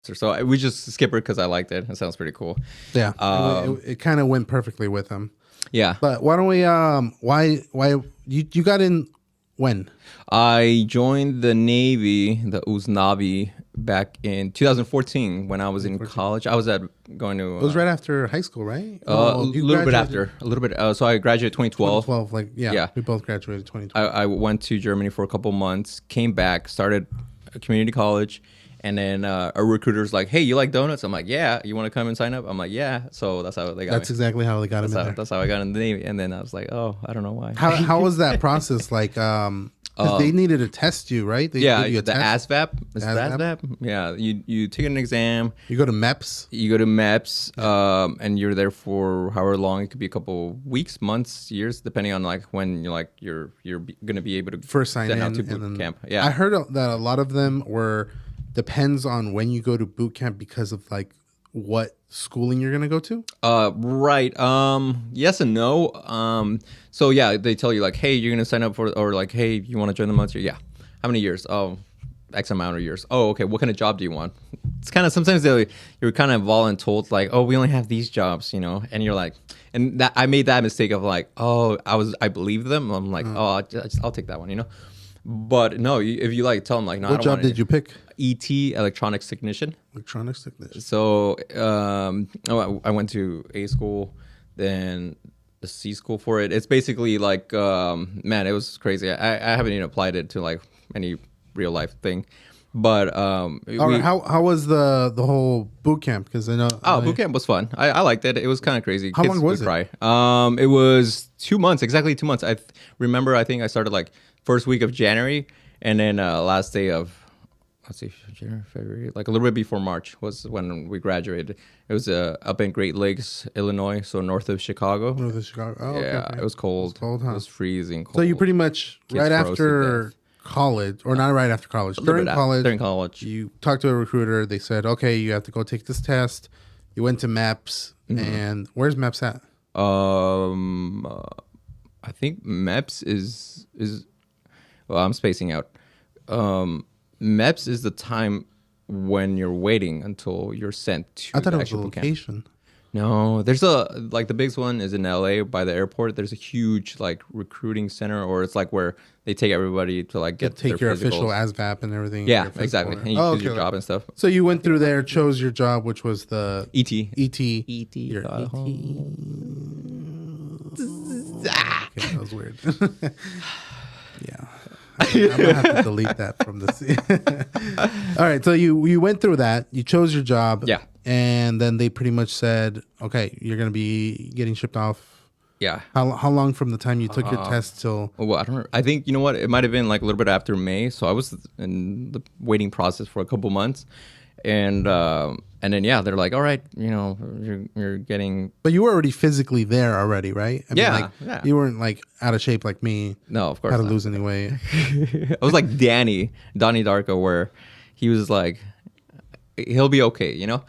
So we just skip it because I liked it. It sounds pretty cool. Yeah, it kind of went perfectly with him. Yeah. But why don't we? Why you got in when? I joined the Navy, the USNAVI, back in 2014 when I was in college. I was going to. It was right after high school, right? A little bit after. A little bit. So I graduated 2012. 2012, like yeah, we both graduated 2012. I went to Germany for a couple months, came back, started a community college, and then a recruiter's like, "Hey, you like donuts?" I'm like, "Yeah." "You want to come and sign up?" I'm like, "Yeah." So that's how they got me. That's exactly how they got him in there. That's how I got in the Navy. And then I was like, "Oh, I don't know why." How was that process? Like, 'cause they needed to test you, right? They Yeah, give you a the test. ASVAB. Is it ASVAB? Yeah, you take an exam. You go to MEPS. You go to MEPS, and you're there for however long. It could be a couple weeks, months, years, depending on like when you're gonna be able to First sign send in out to boot and then, camp. Yeah, I heard that a lot of them depends on when you go to boot camp because of like what schooling you're gonna go to. Right. Yes and no. So yeah, they tell you like, hey, you're gonna sign up for, or like, hey, you want to join the military? Yeah. How many years? Oh, X amount of years. Oh, okay. What kind of job do you want? It's kind of sometimes you're kind of voluntold like, oh, we only have these jobs, and you're like, and that I made that mistake of like, oh, I believe them. I'm like, oh, I'll take that one, But no, if you like, tell them like, no. What job did you pick? ET, electronics technician. Electronics technician. So I went to A school, then the C school for it. It's basically like, man, it was crazy. I haven't even applied it to like any real life thing, but how was the whole boot camp? Because I know boot camp was fun. I liked it. It was kind of crazy. How long was it? Cry. It was 2 months, exactly 2 months. I remember. I think I started like first week of January, and then last day of, let's see, January, February, like a little bit before March was when we graduated. It was up in Great Lakes, Illinois, so north of Chicago. North of Chicago. Oh, yeah, okay. It was cold. It was cold, huh? It was freezing cold. So you pretty much Kids right froze to after death. college, or not right after college, during college, you talked to a recruiter. They said, okay, you have to go take this test. You went to MEPS, and where's MEPS at? I think MEPS is. Well, I'm spacing out. MEPS is the time when you're waiting until you're sent to. I thought the it was a actual boot camp. location. No, there's like the biggest one is in LA by the airport. There's a huge like recruiting center, or it's like where they take everybody to like get take their your physicals. official ASVAB and everything. Yeah, your physical. exactly. And you choose your job and stuff. So you went through there, chose your job, which was the ET. ET. Your ET. Okay, that was weird. Yeah. I'm gonna have to delete that from the. All right, so you went through that. You chose your job. Yeah. And then they pretty much said, okay, you're gonna be getting shipped off. Yeah. How long from the time you took your test till? Well, I don't know. I think, you know what? It might have been like a little bit after May. So I was in the waiting process for a couple months. And then, yeah, they're like, all right, you're getting. But you were already physically there already, right? I Yeah, mean, like, yeah. You weren't like out of shape like me. No, of course Had to not. lose any weight. I was like Donnie Darko, where he was like, he'll be okay, Yeah.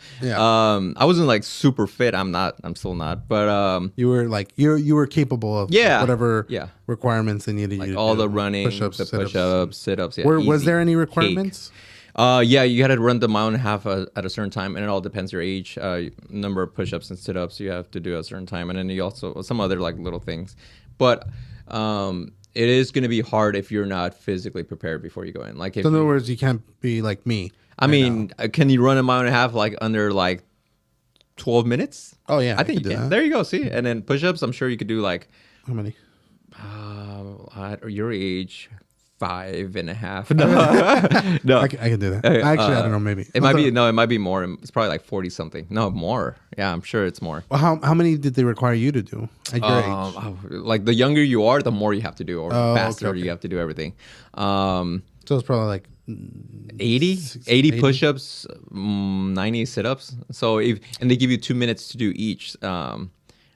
I wasn't like super fit. I'm still not. But You were like you were capable of whatever requirements they needed like you to all do. the running, push-ups, the sit-ups. push-ups, sit-ups. Yeah, Was easy. there any Cake. requirements? Yeah, you had to run the mile and a half at a certain time, and it all depends your age, number of push-ups and sit-ups you have to do at a certain time, and then you also some other like little things. But it is going to be hard if you're not physically prepared before you go in. Like, if So in other words, you can't be like me. I mean, can you run a mile and a half like under like 12 minutes? Oh yeah, I think you could do can. that. There you go. See, and then push-ups, I'm sure you could do like How many? at your age. 5.5. No, I can do that. Actually, I don't know. Maybe it might be. No, it might be more. It's probably like 40 something. No, more. Yeah, I'm sure it's more. Well, how many did they require you to do at your age? Like the younger you are, the more you have to do, or faster okay. you have to do everything. So it's probably like 80 push-ups, 90 sit-ups. So and they give you 2 minutes to do each. I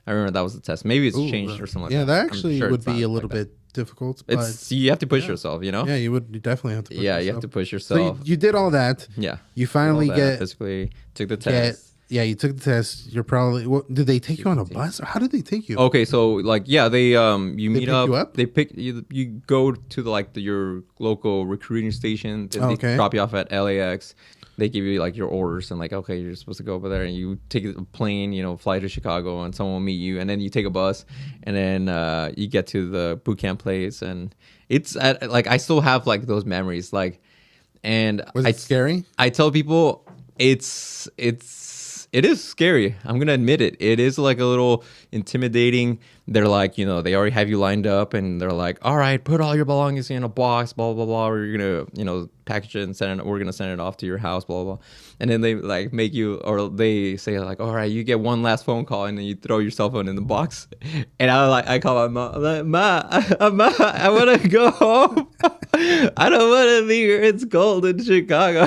remember that was the test. Maybe it's changed or something. Yeah, like that I'm actually sure would it's be a not little like that. bit difficult. But You have to push yourself, yeah, you definitely have to. Push Yeah, yourself. you have to push So yourself. you did all that. Yeah. You finally physically took the test. Yeah, you took the test. You're probably. Did they take you on a bus, or how did they take you? Okay, so like they you meet pick up, you up? They pick you. You go to your local recruiting station. They Okay. drop you off at LAX. they give you like your orders and like, okay, you're supposed to go over there and you take a plane, fly to Chicago and someone will meet you, and then you take a bus and then you get to the boot camp place, and it's like I still have like those memories, like, and Was it scary? I tell people it is scary. I'm gonna admit it. It is like a little intimidating. They're like, they already have you lined up, and they're like, all right, put all your belongings in a box, blah blah blah. We're gonna, package it and send it. We're gonna send it off to your house, blah blah. And then they like make you, or they say like, all right, you get one last phone call, and then you throw your cell phone in the box. And I call my mom. I'm like, Ma, I want to go home. I don't want to be here. It's cold in Chicago.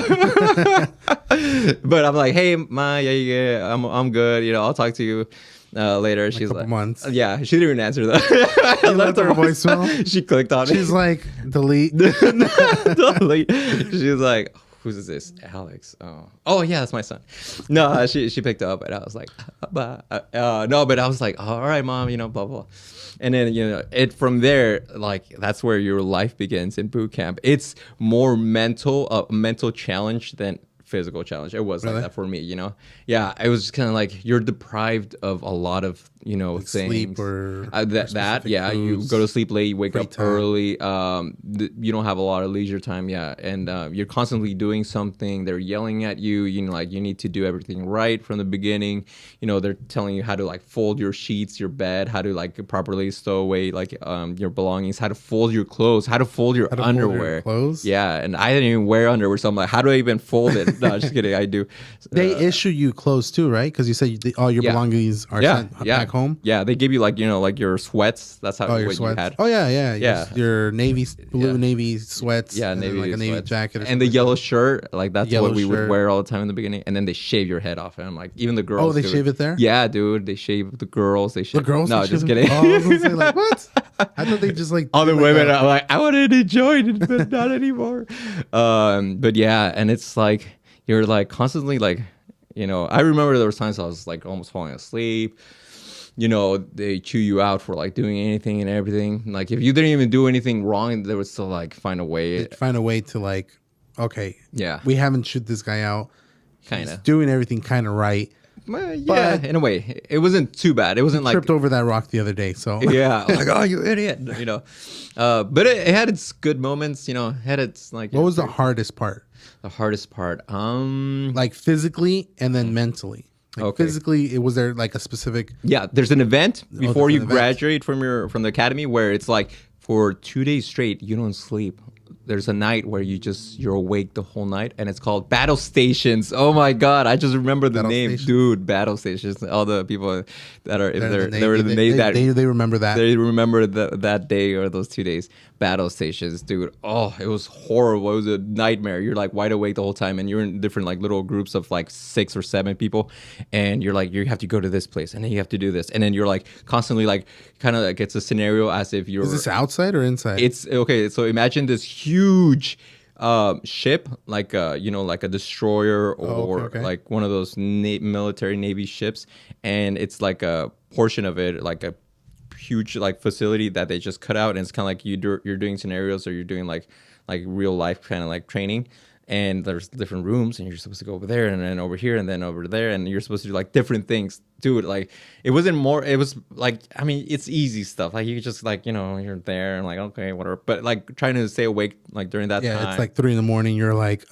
But I'm like, hey, Ma, yeah, I'm good. I'll talk to you later. She's like, months. Yeah, she didn't even answer that. I left her voicemail. She clicked on it. She's like, delete. Delete. She's like, who's this? Alex. Oh yeah, that's my son. No, she picked up, and I was like, no, but I was like, all right, Mom, blah blah. And then it from there, like that's where your life begins in boot camp. It's more mental challenge than physical challenge. It was Really? like that for me, Yeah, it was kind of like you're deprived of a lot of things. Sleep or yeah, you foods, go to sleep late, you wake free up time. early. You don't have a lot of leisure time, yeah, and you're constantly doing something. They're yelling at you. Like you need to do everything right from the beginning. They're telling you how to like fold your sheets, your bed, how to like properly stow away like your belongings, how to fold your clothes, how to fold your underwear. Clothes? Yeah, and I didn't even wear underwear, so I'm like, how do I even fold it? No, just kidding. I do. They issue you clothes too, right? Because you said all your belongings are sent back home. Yeah, they give you like like your sweats. That's how Your what sweats. you had. Oh yeah. Your blue Yeah. navy sweats. Yeah, and then, navy like a navy sweats. jacket. Or And the something. yellow shirt, like that's Yellow what we would shirt. wear all the time in the beginning. And then they shave your head off, and I'm like, even the girls. Oh, they do shave it there? Yeah, dude, they shave the girls. They shave The girls. No, they just shave kidding. them? Oh, I was gonna say like what? I thought they just like All the did, like, women are like, I wanted to join it, but not anymore. But yeah, and it's like you're like constantly like, I remember there was times I was like almost falling asleep. They chew you out for like doing anything and everything. Like if you didn't even do anything wrong, they would still like find a way. find a way to like, okay, Yeah, we haven't shoot this guy out. kind He's of. doing everything kind of right. Well, yeah, But- in a way, it wasn't too bad. It wasn't like Tripped over that rock the other day, so yeah, like oh you idiot, But it had its good moments, had its like. What was the hardest part? the hardest part? Like physically and then mentally. Like Okay. physically, was there like a specific? Yeah, there's an event before there's you an event. graduate from the academy where it's like for 2 days straight you don't sleep. There's a night where you're awake the whole night, and it's called Battle Stations. Oh my god, I just remember the Battle name, Station? dude. Battle Stations. All the people that are They're they were the name that they remember that. they remember that day or those 2 days. Battle Stations, dude. Oh, it was horrible. It was a nightmare. You're like wide awake the whole time, and you're in different like little groups of like 6 or 7 people, and you're like you have to go to this place, and then you have to do this, and then you're like constantly like kind of like it's a scenario as if you're. Is this outside or inside? It's okay. So imagine this huge ship, like like a destroyer or okay. like one of those military navy ships, and it's like a portion of it, like a huge like facility that they just cut out, and it's kind of like you're doing scenarios or you're doing like real life kind of like training. And there's different rooms, and you're supposed to go over there, and then over here, and then over there, and you're supposed to do like different things. Dude, like it wasn't more. It was like it's easy stuff. Like you just like you're there and like okay whatever. But like trying to stay awake like during that time. It's like 3 a.m. You're like,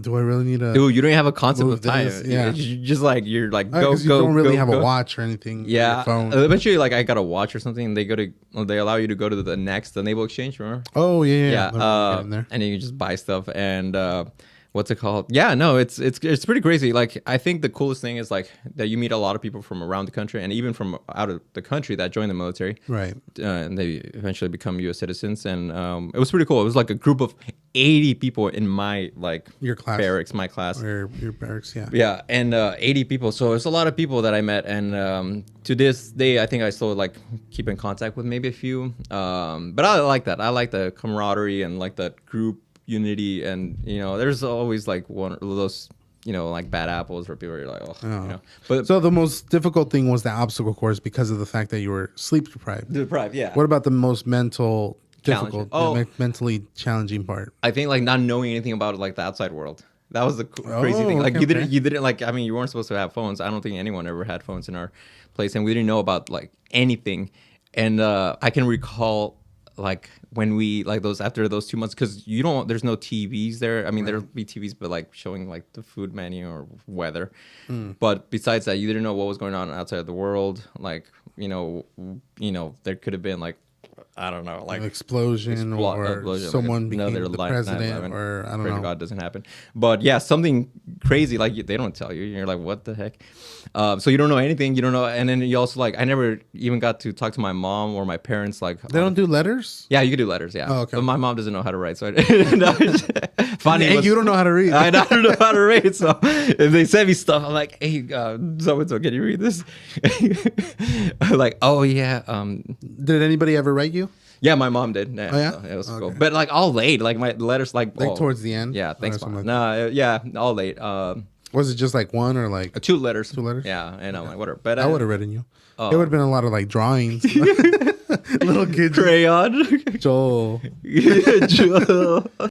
do I really need to? Dude, you don't even have a concept move of time. this? Yeah. You just like you're like go Because go. you don't really go, have go. a watch or anything. Yeah, On your phone. eventually, like I got a watch or something. They allow you to go to the naval exchange. Remember? Oh yeah. Yeah, Let me get in there. and then you just buy stuff and what's it called? Yeah, no, it's pretty crazy. Like I think the coolest thing is like that you meet a lot of people from around the country and even from out of the country that join the military. Right. And they eventually become U.S. citizens, and it was pretty cool. It was like a group of 80 people in my like Your class. barracks, my class. Or your barracks, yeah. Yeah, and 80 people. So it's a lot of people that I met, and to this day, I think I still like keep in contact with maybe a few. But I like that. I like the camaraderie and like that group unity, and there's always like one of those like bad apples where people are like, But So the most difficult thing was the obstacle course because of the fact that you were sleep deprived. deprived, yeah. What about the most mentally Challenging. challenging part? I think like not knowing anything about like the outside world. That was the crazy thing. Like okay, you didn't like. I mean, you weren't supposed to have phones. I don't think anyone ever had phones in our place, and we didn't know about like anything. And I can recall like when we like those after those 2 months, because you don't. There's no TVs there. I mean, there'll be TVs, but like showing like the food menu or weather. But besides that, you didn't know what was going on outside of the world. Like you know, there could have been like. I don't know, like explosion or someone like became the president 9/11. or I don't Pray to know. God doesn't happen. But yeah, something crazy like they don't tell you. You're like, what the heck? So you don't know anything. You don't know, and then you also like I never even got to talk to my mom or my parents. Like They don't do letters? Yeah, you can do letters. Yeah. Oh, okay. But my mom doesn't know how to write, so I, funny. And you don't know how to read. I don't know how to read, so if they send me stuff, I'm like, hey, so and so, can you read this? Like, oh yeah, Did anybody ever write you? yeah, my mom did. Yeah, Oh, yeah? so it was Okay. cool. But like all late, like my letters, like Towards the end? Yeah, thanks, Or something mom. like No, yeah, all late. Was it just like one or like 2 letters. 2 letters? Yeah, and I'm like, whatever. But I would have written you. It would have been a lot of like drawings. Little kids. crayon. Joel. Joel.